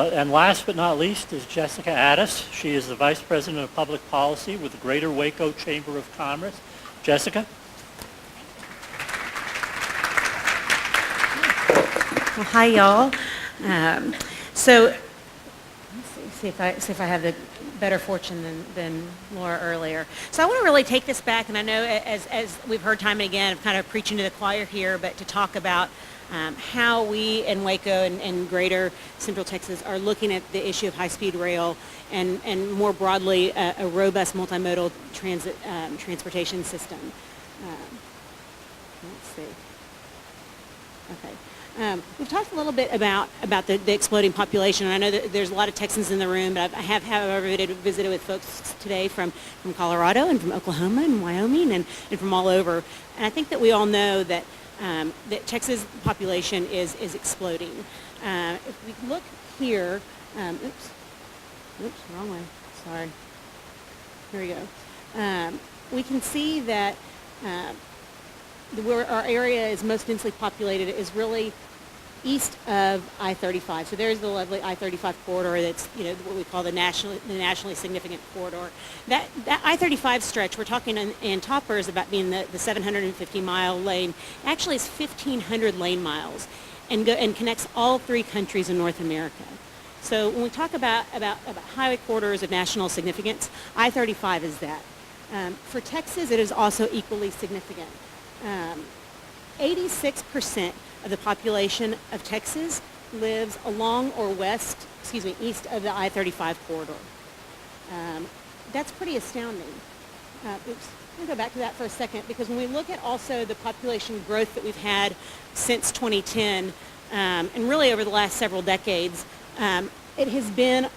And last but not least is Jessica Attas. She is the Vice President of Public Policy with the Greater Waco Chamber of Commerce. Jessica? Well, hi, y'all. So, let's see if I have the better fortune than Laura earlier. So I want to really take this back, and I know as we've heard time and again, I'm kind of preaching to the choir here, but to talk about how we in Waco and greater Central Texas are looking at the issue of high-speed rail and more broadly a robust multimodal transportation system. Let's see. Okay. We've talked a little bit about the exploding population, and I know that there's a lot of Texans in the room, but I have visited with folks today from Colorado and from Oklahoma and Wyoming and from all over. And I think that we all know that Texas population is exploding. If we look here, oops, wrong way, sorry. Here we go. We can see that where our area is most densely populated is really east of I-35. So there's the lovely I-35 corridor that's, what we call the nationally significant corridor. That I-35 stretch, we're talking in toppers about being the 750-mile lane, actually is 1,500 lane miles and connects all three countries in North America. So when we talk about highway corridors of national significance, I-35 is that. For Texas, it is also equally significant. 86% of the population of Texas lives along or east of the I-35 corridor. That's pretty astounding. I'm going to go back to that for a second, because when we look at also the population growth that we've had since 2010, and really over the last several decades, it has been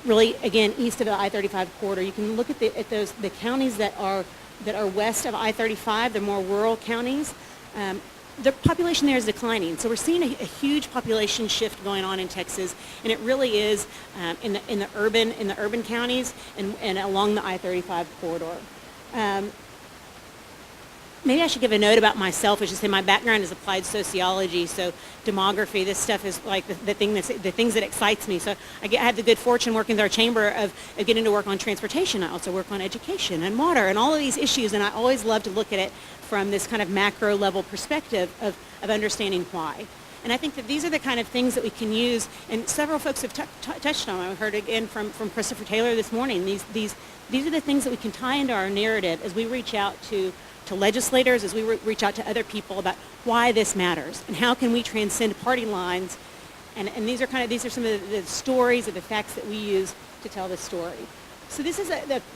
really, again, east of the I-35 corridor. You can look at the counties that are west of I-35, the more rural counties. The population there is declining, so we're seeing a huge population shift going on in Texas, and it really is in the urban counties and along the I-35 corridor. Maybe I should give a note about myself. I should say my background is applied sociology, so demography, this stuff is like the things that excites me. So I had the good fortune working with our chamber of getting to work on transportation. I also work on education and water and all of these issues, and I always love to look at it from this kind of macro level perspective of understanding why. And I think that these are the kind of things that we can use, and several folks have touched on. I heard again from Christopher Taylor this morning. These are the things that we can tie into our narrative as we reach out to legislators, as we reach out to other people about why this matters and how can we transcend party lines. And these are some of the stories or the facts that we use to tell this story. So this is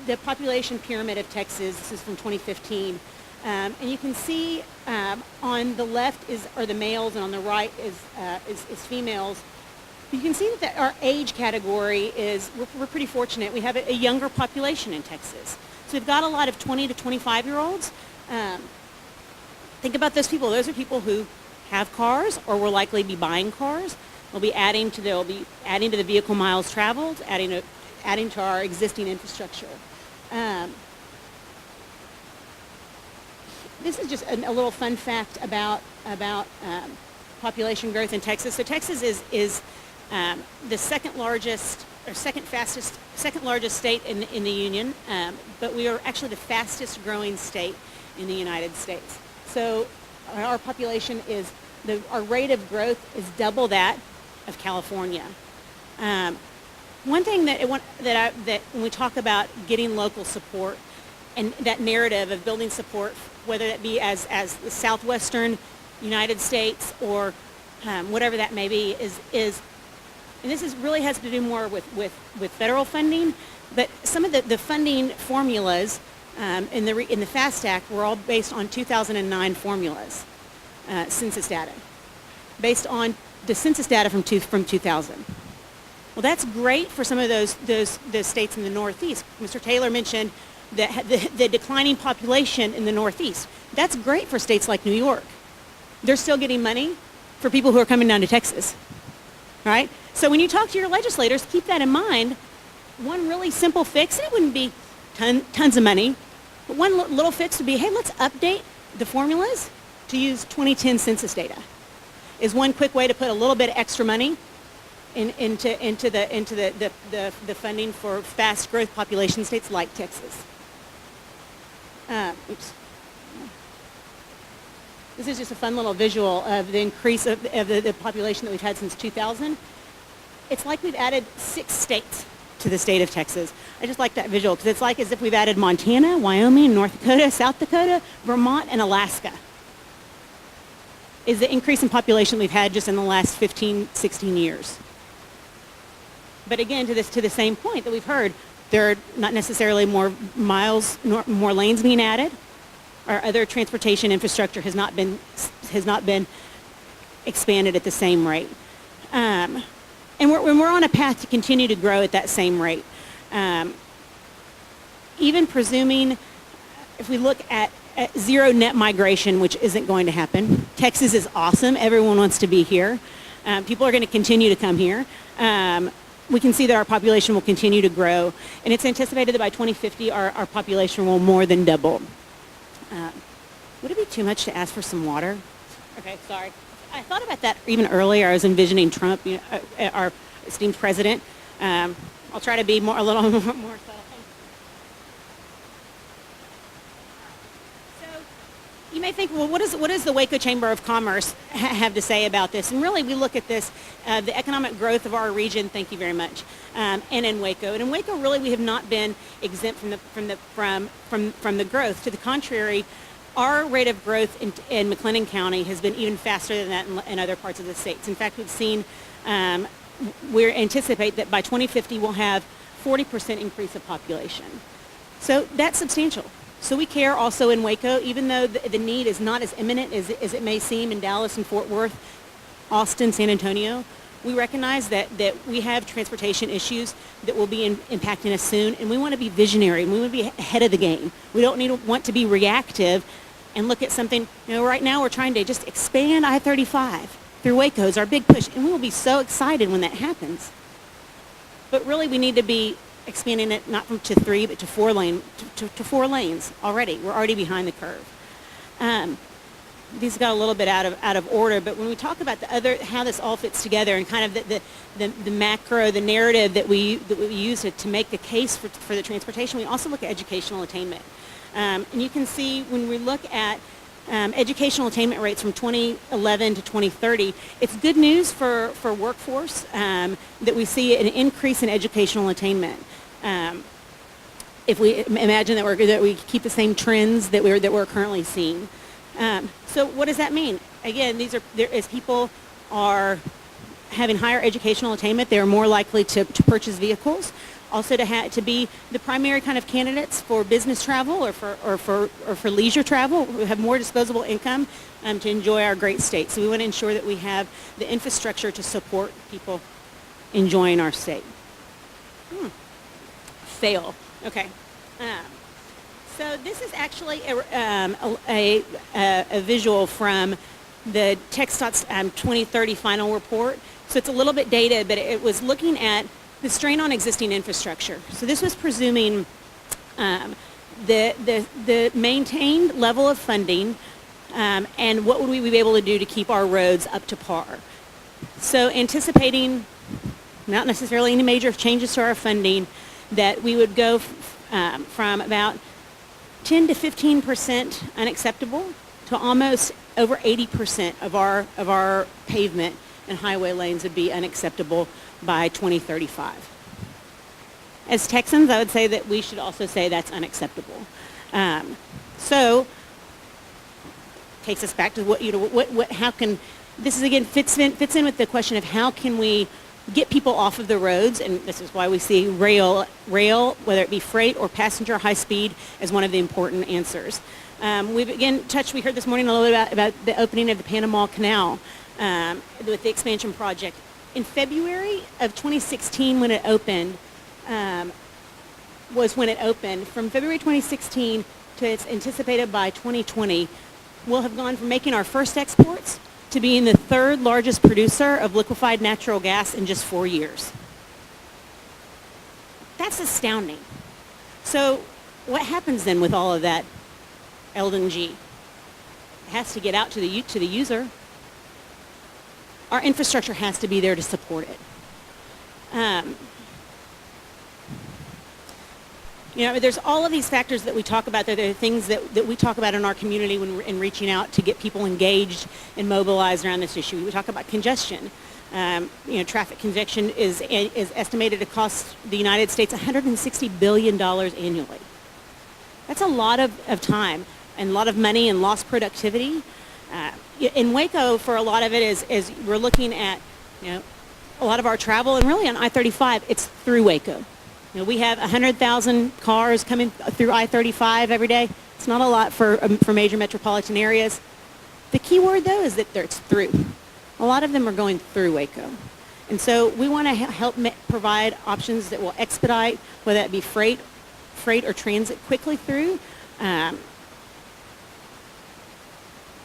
the population pyramid of Texas. This is from 2015. And you can see on the left are the males, and on the right is females. You can see that our age category we're pretty fortunate. We have a younger population in Texas. So we've got a lot of 20 to 25-year-olds. Think about those people. Those are people who have cars or will likely be buying cars. They'll be adding to the vehicle miles traveled, adding to our existing infrastructure. This is just a little fun fact about population growth in Texas. So Texas is the second largest state in the union, but we are actually the fastest growing state in the United States. So our population our rate of growth is double that of California. One thing that when we talk about getting local support and that narrative of building support, whether that be as the Southwestern United States or whatever that may be, is and this really has to do more with federal funding, but some of the funding formulas in the FAST Act were all based on 2009 formulas, census data, based on the census data from 2000. Well, that's great for some of those states in the Northeast. Mr. Taylor mentioned the declining population in the Northeast. That's great for states like New York. They're still getting money for people who are coming down to Texas, right? So when you talk to your legislators, keep that in mind. One really simple fix, and it wouldn't be tons of money, but one little fix would be, hey, let's update the formulas to use 2010 census data. Is one quick way to put a little bit of extra money into the funding for fast growth population states like Texas. Oops. This is just a fun little visual of the increase of the population that we've had since 2000. It's like we've added 6 states to the state of Texas. I just like that visual because it's like as if we've added Montana, Wyoming, North Dakota, South Dakota, Vermont, and Alaska. Is the increase in population we've had just in the last 15, 16 years. But again, to the same point that we've heard, there are not necessarily more miles, nor more lanes being added. Our other transportation infrastructure has not been expanded at the same rate. And we're on a path to continue to grow at that same rate. Even presuming, if we look at zero net migration, which isn't going to happen. Texas is awesome. Everyone wants to be here. People are going to continue to come here. We can see that our population will continue to grow. And it's anticipated that by 2050, our population will more than double. Would it be too much to ask for some water? Okay, sorry. I thought about that even earlier. I was envisioning Trump, our esteemed president. I'll try to be a little more subtle. You may think, well, what does the Waco Chamber of Commerce have to say about this? And really, we look at this, the economic growth of our region. Thank you very much. And in Waco, really, we have not been exempt from the growth. To the contrary, our rate of growth in McLennan County has been even faster than that in other parts of the states. In fact, we've seen, we anticipate that by 2050 we'll have 40% increase of population. So that's substantial. So we care also in Waco, even though the need is not as imminent as it may seem in Dallas and Fort Worth, Austin, San Antonio. We recognize that we have transportation issues that will be impacting us soon, and we want to be visionary. We want to be ahead of the game. We don't want to be reactive and look at something. Right now we're trying to just expand I-35 through Waco is our big push, and we will be so excited when that happens. But really, we need to be expanding it not to 3 but to 4 lanes already. We're already behind the curve. These got a little bit out of order, but when we talk about how this all fits together and kind of the macro, the narrative that we use to make the case for the transportation, we also look at educational attainment. And you can see when we look at educational attainment rates from 2011 to 2030, it's good news for workforce that we see an increase in educational attainment. If we imagine that we keep the same trends that we're currently seeing. So what does that mean? Again, as people are having higher educational attainment, they're more likely to purchase vehicles. Also to be the primary kind of candidates for business travel or for leisure travel. We have more disposable income to enjoy our great state. So we want to ensure that we have the infrastructure to support people enjoying our state. Fail. Okay. So this is actually a visual from the TxDOT's 2030 final report. So it's a little bit dated, but it was looking at the strain on existing infrastructure. So this was presuming the maintained level of funding and what would we be able to do to keep our roads up to par. So anticipating not necessarily any major changes to our funding, that we would go from about 10 to 15% unacceptable to almost over 80% of our pavement and highway lanes would be unacceptable by 2035. As Texans, I would say that we should also say that's unacceptable. So takes us back to how can this is again fits in with the question of how can we get people off of the roads, and this is why we see rail, whether it be freight or passenger high speed, as one of the important answers. We've again we heard this morning a little bit about the opening of the Panama Canal with the expansion project. In February of 2016 when it opened, From February 2016 to it's anticipated by 2020, we'll have gone from making our first exports to being the 3rd largest producer of liquefied natural gas in just 4 years. That's astounding. So what happens then with all of that LNG? It has to get out to the user. Our infrastructure has to be there to support it. There's all of these factors that we talk about. There are things that we talk about in our community when we're in reaching out to get people engaged and mobilized around this issue. We talk about congestion. Traffic congestion is estimated to cost the United States $160 billion annually. That's a lot of time and a lot of money and lost productivity. In Waco, for a lot of it is we're looking at, a lot of our travel, and really on I-35, it's through Waco. We have 100,000 cars coming through I-35 every day. It's not a lot for major metropolitan areas. The key word, though, is that it's through. A lot of them are going through Waco. And so we want to help provide options that will expedite, whether that be freight or transit quickly through,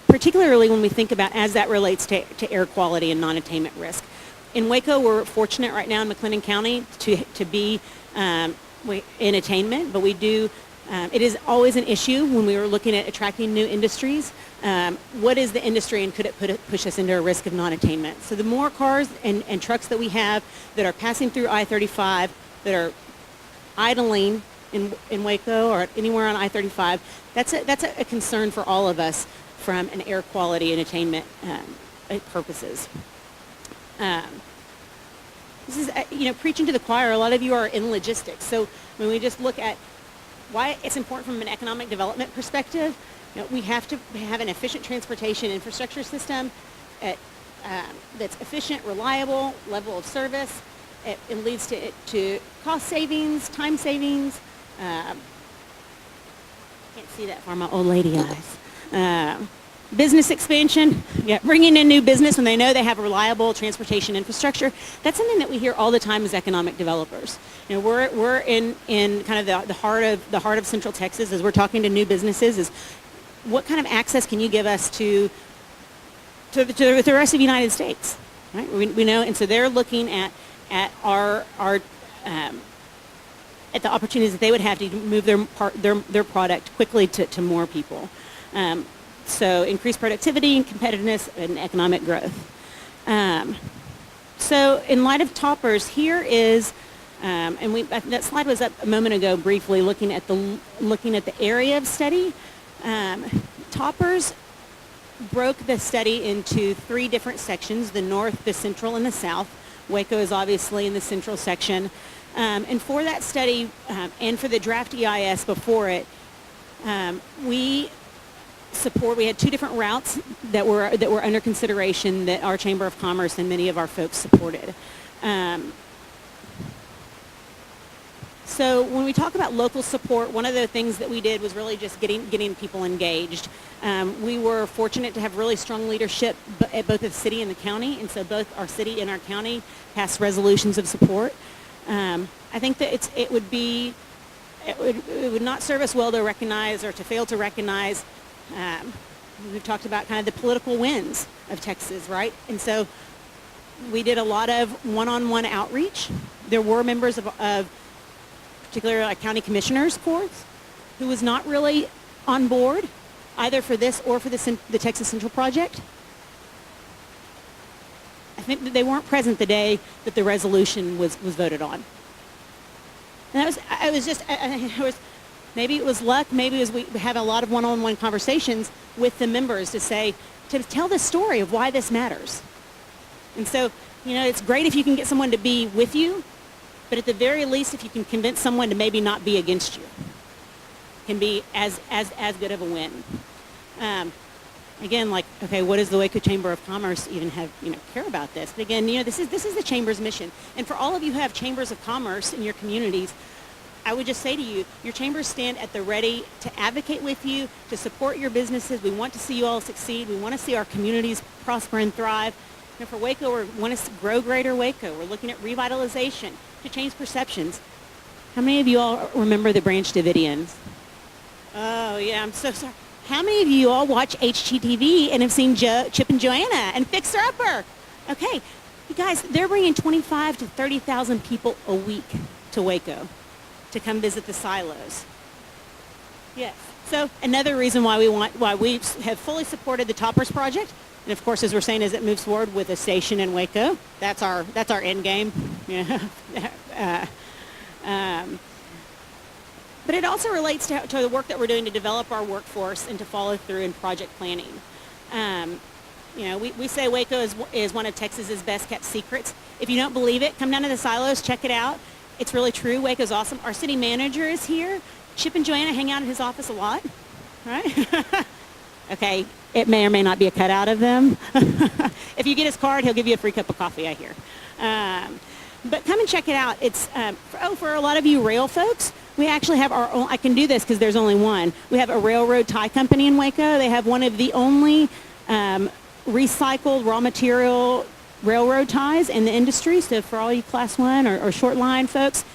particularly when we think about as that relates to air quality and non-attainment risk. In Waco, we're fortunate right now in McLennan County to be in attainment, but we do, it is always an issue when we were looking at attracting new industries. What is the industry, and could it push us into a risk of non-attainment? So the more cars and trucks that we have that are passing through I-35, that are idling in Waco or anywhere on I-35, that's a concern for all of us from an air quality and attainment purposes. This is, preaching to the choir. A lot of you are in logistics. So when we just look at why it's important from an economic development perspective, we have to have an efficient transportation infrastructure system that's efficient, reliable, level of service. It leads to cost savings, time savings. Can't see that far, my old lady eyes. Business expansion, bringing in new business when they know they have a reliable transportation infrastructure. That's something that we hear all the time as economic developers. We're in kind of the heart of Central Texas as we're talking to new businesses. Is what kind of access can you give us to the rest of the United States? Right? We know, and so they're looking at our at the opportunities that they would have to move their product quickly to more people. So increased productivity and competitiveness and economic growth. So in light of toppers, here is, and that slide was up a moment ago briefly, looking at the area of study. Toppers broke the study into 3 different sections: the north, the central, and the south. Waco is obviously in the central section. And for that study and for the draft EIS before it, we had 2 different routes that were under consideration that our Chamber of Commerce and many of our folks supported. So when we talk about local support, one of the things that we did was really just getting people engaged. We were fortunate to have really strong leadership at both the city and the county, and so both our city and our county passed resolutions of support. I think that it would not serve us well to recognize or to fail to recognize. We've talked about kind of the political winds of Texas, right? And so we did a lot of one-on-one outreach. There were members of particularly like county commissioners' courts who was not really on board either for this or for the Texas Central Project. I think that they weren't present the day that the resolution was voted on. And maybe it was luck, maybe it was we had a lot of one-on-one conversations with the members to tell the story of why this matters. And so, it's great if you can get someone to be with you, but at the very least, if you can convince someone to maybe not be against you, can be as good of a win. Again, what does the Waco Chamber of Commerce even care about this? But again, this is the Chamber's mission. And for all of you who have chambers of commerce in your communities, I would just say to you, your chambers stand at the ready to advocate with you, to support your businesses. We want to see you all succeed. We want to see our communities prosper and thrive. For Waco, we want to grow greater Waco. We're looking at revitalization to change perceptions. How many of you all remember the Branch Davidians? Oh, yeah, I'm so sorry. How many of you all watch HGTV and have seen Chip and Joanna and Fixer Upper? Okay, you guys, they're bringing 25 to 30,000 people a week to Waco to come visit the silos. Yes. So another reason why we have fully supported the Toppers project, And of course, as we're saying, as it moves forward with a station in Waco, that's our end game. Yeah. But it also relates to the work that we're doing to develop our workforce and to follow through in project planning. We say Waco is one of Texas's best kept secrets. If you don't believe it, come down to the silos, check it out. It's really true. Waco's awesome. Our city manager is here. Chip and Joanna hang out in his office a lot, right? Okay, it may or may not be a cutout of them. If you get his card, he'll give you a free cup of coffee, I hear. But come and check it out. It's for a lot of you rail folks, we actually have our own. I can do this because there's only one. We have a railroad tie company in Waco. They have one of the only recycled raw material railroad ties in the industry. So for all you class 1 or short line folks,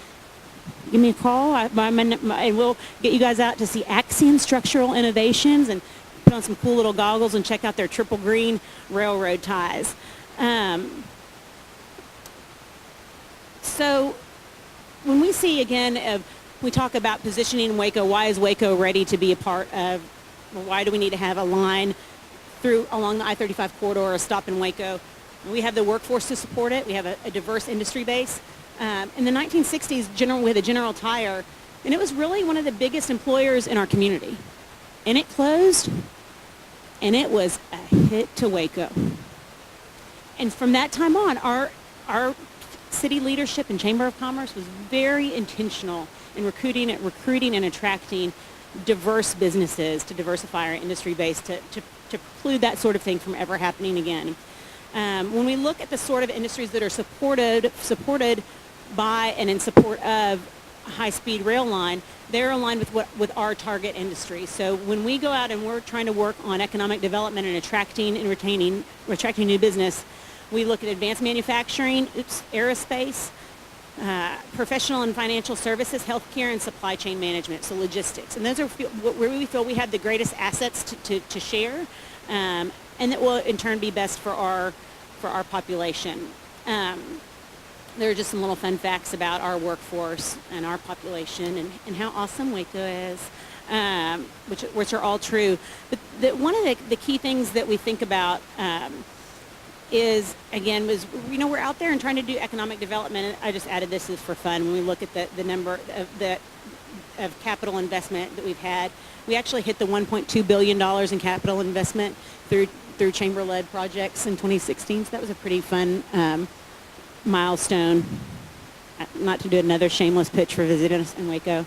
give me a call. And we'll get you guys out to see Axion Structural Innovations and put on some cool little goggles and check out their triple green railroad ties. So when we see, again, we talk about positioning Waco, why is Waco ready to be a part of, why do we need to have a line along the I-35 corridor, a stop in Waco? We have the workforce to support it. We have a diverse industry base. In the 1960s, we had a General Tire, and it was really one of the biggest employers in our community. And it closed, and it was a hit to Waco. And from that time on, our city leadership and Chamber of Commerce was very intentional in recruiting and attracting diverse businesses to diversify our industry base to preclude that sort of thing from ever happening again. When we look at the sort of industries that are supported by and in support of a high-speed rail line, they're aligned with our target industry. So when we go out and we're trying to work on economic development and attracting and retaining new business, we look at advanced manufacturing, aerospace, professional and financial services, healthcare, and supply chain management, so logistics. And those are where we feel we have the greatest assets to share, and that will in turn be best for our population. There are just some little fun facts about our workforce and our population and how awesome Waco is, which are all true. But one of the key things that we think about is we're out there and trying to do economic development. And I just added this as for fun. When we look at the number of capital investment that we've had, we actually hit the $1.2 billion in capital investment through chamber-led projects in 2016. So that was a pretty fun milestone. Not to do another shameless pitch for visiting us in Waco.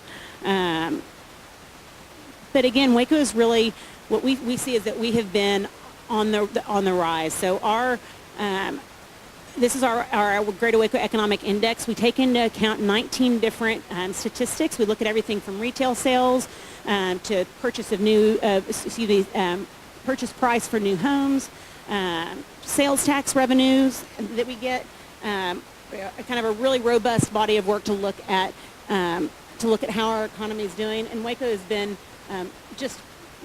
But again, Waco is really what we see is that we have been on the rise. So this is our Greater Waco Economic Index. We take into account 19 different statistics. We look at everything from retail sales to purchase price for new homes, sales tax revenues that we get. Kind of a really robust body of work to look at how our economy is doing. And Waco has been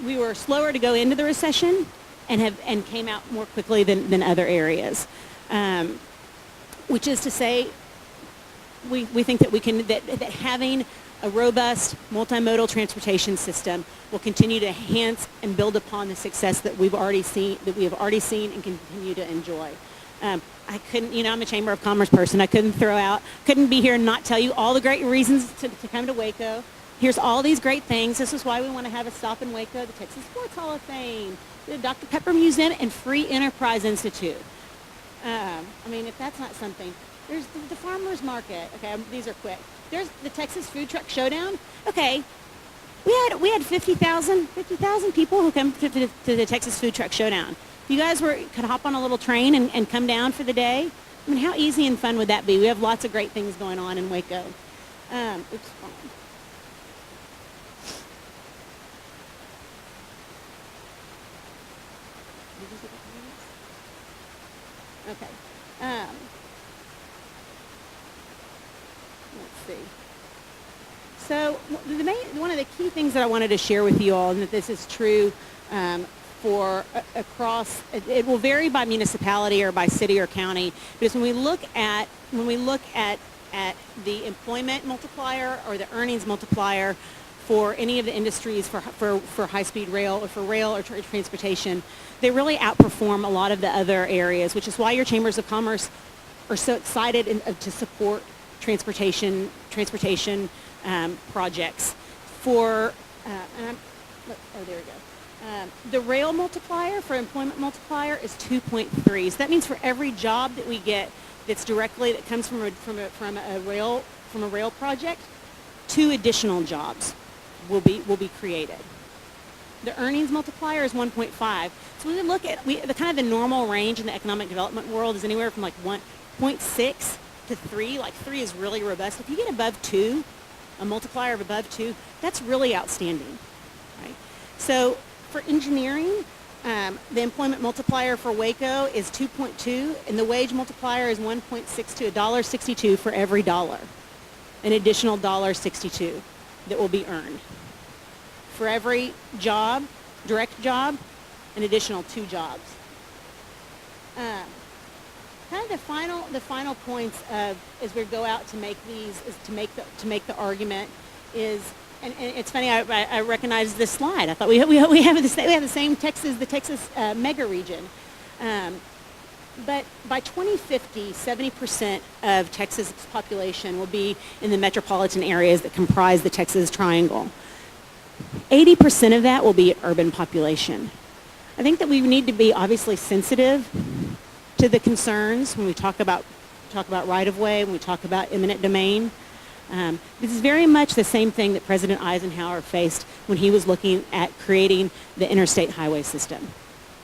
we were slower to go into the recession and came out more quickly than other areas, which is to say, we think that that having a robust multimodal transportation system will continue to enhance and build upon the success that we have already seen and continue to enjoy. I couldn't, I'm a Chamber of Commerce person. I couldn't be here and not tell you all the great reasons to come to Waco. Here's all these great things. This is why we want to have a stop in Waco, the Texas Sports Hall of Fame, the Dr. Pepper Museum, and Free Enterprise Institute. If that's not something. There's the Farmers Market. Okay, these are quick. There's the Texas Food Truck Showdown. Okay, we had 50,000 people who come to the Texas Food Truck Showdown. If you guys could hop on a little train and come down for the day, how easy and fun would that be? We have lots of great things going on in Waco. Okay. Let's see. So one of the key things that I wanted to share with you all, and that this is true for across, it will vary by municipality or by city or county, because when we look at the employment multiplier or the earnings multiplier for any of the industries for high-speed rail or for rail or transportation, they really outperform a lot of the other areas, which is why your chambers of commerce are so excited to support transportation projects. There we go. The rail multiplier for employment multiplier is 2.3. So that means for every job that we get that comes from a rail project, 2 additional jobs will be created. The earnings multiplier is 1.5. So we would look at the kind of the normal range in the economic development world is anywhere from like 1.6 to 3. Like 3 is really robust. If you get above 2, a multiplier of above 2, that's really outstanding, right? So for engineering, the employment multiplier for Waco is 2.2, and the wage multiplier is 1.6 to $1.62 for every dollar, an additional $1.62 that will be earned. For every job, direct job, an additional 2 jobs. Kind of the final points of as we go out to make these is to make the argument is, and it's funny, I recognize this slide. I thought we have the same the Texas mega region. But by 2050, 70% of Texas' population will be in the metropolitan areas that comprise the Texas Triangle. 80% of that will be urban population. I think that we need to be obviously sensitive to the concerns when we talk about right-of-way, when we talk about eminent domain. This is very much the same thing that President Eisenhower faced when he was looking at creating the interstate highway system.